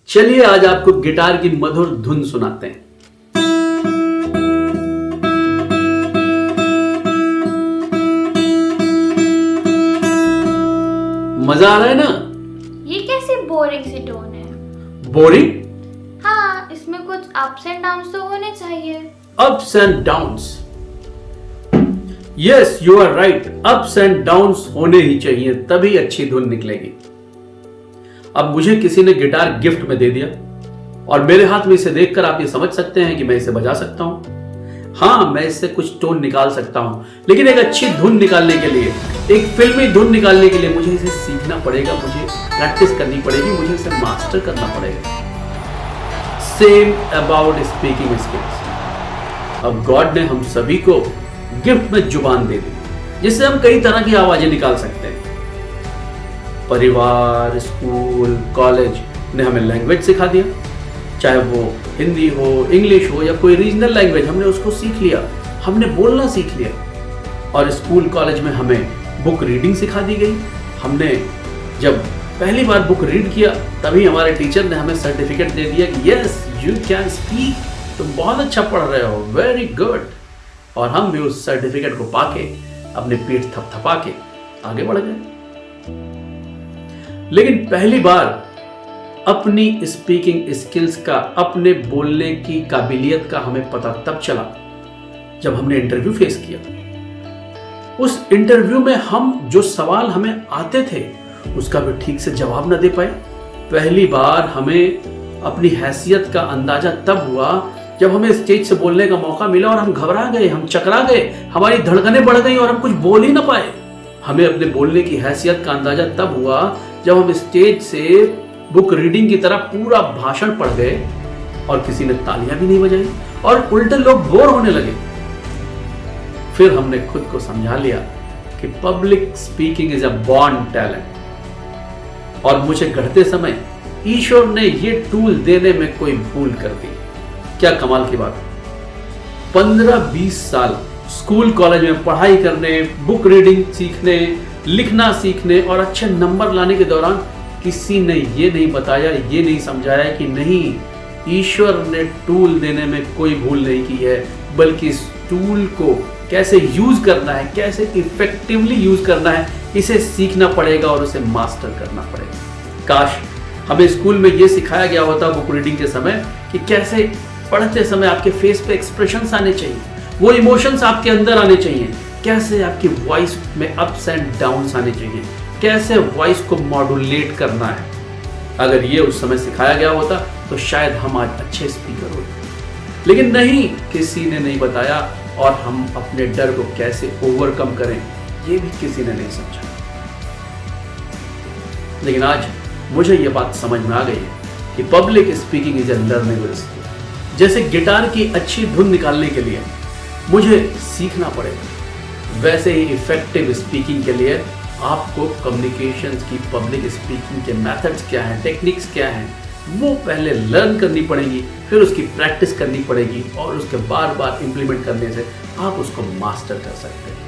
चलिए आज आपको गिटार की मधुर धुन सुनाते हैं। मजा आ रहा है ना? ये कैसी बोरिंग सी टोन है? बोरिंग? हाँ, इसमें कुछ अप्स एंड डाउन्स तो होने चाहिए। Ups and downs? Yes, you are right. Ups and downs होने ही चाहिए, तभी अच्छी धुन निकलेगी। अब मुझे किसी ने गिटार गिफ्ट में दे दिया और मेरे हाथ में इसे देखकर आप ये समझ सकते हैं कि मैं इसे बजा सकता हूं। हाँ, मैं इससे कुछ टोन निकाल सकता हूं, लेकिन एक अच्छी धुन निकालने के लिए, एक फिल्मी धुन निकालने के लिए मुझे इसे सीखना पड़ेगा, मुझे प्रैक्टिस करनी पड़ेगी, मुझे इसे मास्टर करना पड़ेगा। Same about speaking skills. अब गॉड ने हम सभी को गिफ्ट में जुबान दे दी, जिससे हम कई तरह की आवाजें निकाल सकते हैं। परिवार, स्कूल, कॉलेज ने हमें लैंग्वेज सिखा दिया, चाहे वो हिंदी हो, इंग्लिश हो या कोई रीजनल लैंग्वेज, हमने उसको सीख लिया, हमने बोलना सीख लिया। और स्कूल कॉलेज में हमें बुक रीडिंग सिखा दी गई। हमने जब पहली बार बुक रीड किया तभी हमारे टीचर ने हमें सर्टिफिकेट दे दिया कि यस यू कैन स्पीक, तुम बहुत अच्छा पढ़ रहे हो, वेरी गुड। और हम भी उस सर्टिफिकेट को पाके अपने पीठ थपथपा के आगे बढ़ गए। लेकिन पहली बार अपनी स्पीकिंग स्किल्स का, अपने बोलने की काबिलियत का हमें पता तब चला जब हमने इंटरव्यू फेस किया। उस इंटरव्यू में हम जो सवाल हमें आते थे उसका भी ठीक से जवाब न दे पाए। पहली बार हमें अपनी हैसियत का अंदाजा तब हुआ जब हमें स्टेज से बोलने का मौका मिला और हम घबरा गए, हम चकरा गए, हमारी धड़कनें बढ़ गई और हम कुछ बोल ही ना पाए। हमें अपने बोलने की हैसियत का अंदाजा तब हुआ जब हम स्टेज से बुक रीडिंग की तरह पूरा भाषण पढ़ गए और किसी ने तालियां भी नहीं बजाई और उल्टे लोग बोर होने लगे। फिर हमने खुद को समझा लिया कि public speaking is a born talent और मुझे गढ़ते समय ईश्वर ने ये टूल देने में कोई भूल कर दी। क्या कमाल की बात है। 15-20 साल स्कूल कॉलेज में पढ़ाई करने, बुक रीडिंग सीखने, लिखना सीखने और अच्छे नंबर लाने के दौरान किसी ने ये नहीं बताया, ये नहीं समझाया कि नहीं, ईश्वर ने टूल देने में कोई भूल नहीं की है, बल्कि इस टूल को कैसे यूज करना है, कैसे इफेक्टिवली यूज करना है, इसे सीखना पड़ेगा और उसे मास्टर करना पड़ेगा। काश हमें स्कूल में ये सिखाया गया होता बुक रीडिंग के समय कि कैसे पढ़ते समय आपके फेस पे एक्सप्रेशंस आने चाहिए, वो इमोशंस आपके अंदर आने चाहिए, कैसे आपकी वॉइस में अप्स एंड डाउन्स आने चाहिए, कैसे वॉइस को मॉड्यूलेट करना है। अगर ये उस समय सिखाया गया होता तो शायद हम आज अच्छे स्पीकर होते, लेकिन नहीं, किसी ने नहीं बताया और हम अपने डर को कैसे ओवरकम करें ये भी किसी ने नहीं समझा। लेकिन आज मुझे ये बात समझ में आ गई है कि public speaking is a learnable skill. जैसे गिटार की अच्छी धुन निकालने के लिए मुझे सीखना पड़ेगा, वैसे ही इफेक्टिव स्पीकिंग के लिए आपको कम्युनिकेशंस की, पब्लिक स्पीकिंग के मेथड्स क्या हैं, टेक्निक्स क्या हैं, वो पहले लर्न करनी पड़ेगी, फिर उसकी प्रैक्टिस करनी पड़ेगी और उसके बार बार इंप्लीमेंट करने से आप उसको मास्टर कर सकते हैं।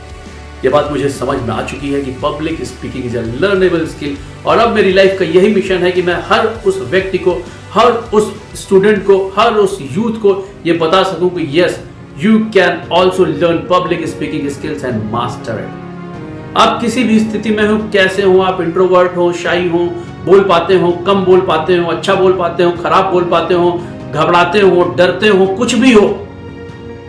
ये बात मुझे समझ में आ चुकी है कि public speaking is a learnable skill और अब मेरी लाइफ का यही मिशन है कि मैं हर उस व्यक्ति को, हर उस स्टूडेंट को, हर उस यूथ को ये बता सकूं कि yes you can also learn public speaking skills and master it. आप किसी भी स्थिति में हो, कैसे हो, आप इंट्रोवर्ट हो, शाई हो, बोल पाते हो, कम बोल पाते हो, अच्छा बोल पाते हो, खराब बोल पाते हो, घबराते हो, डरते हो, कुछ भी हो,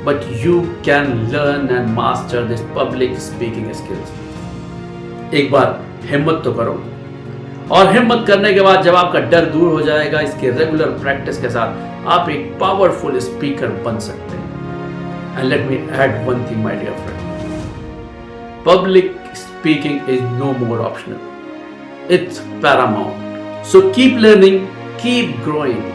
but you can learn and master this public speaking skills। एक बार हिम्मत तो करो और हिम्मत करने के बाद जब आपका डर दूर हो जाएगा, इसके रेगुलर प्रैक्टिस के साथ आप एक पावरफुल स्पीकर बन सकते हैं। And let me add one thing, my dear friend, public speaking is no more optional, it's paramount, so keep learning, keep growing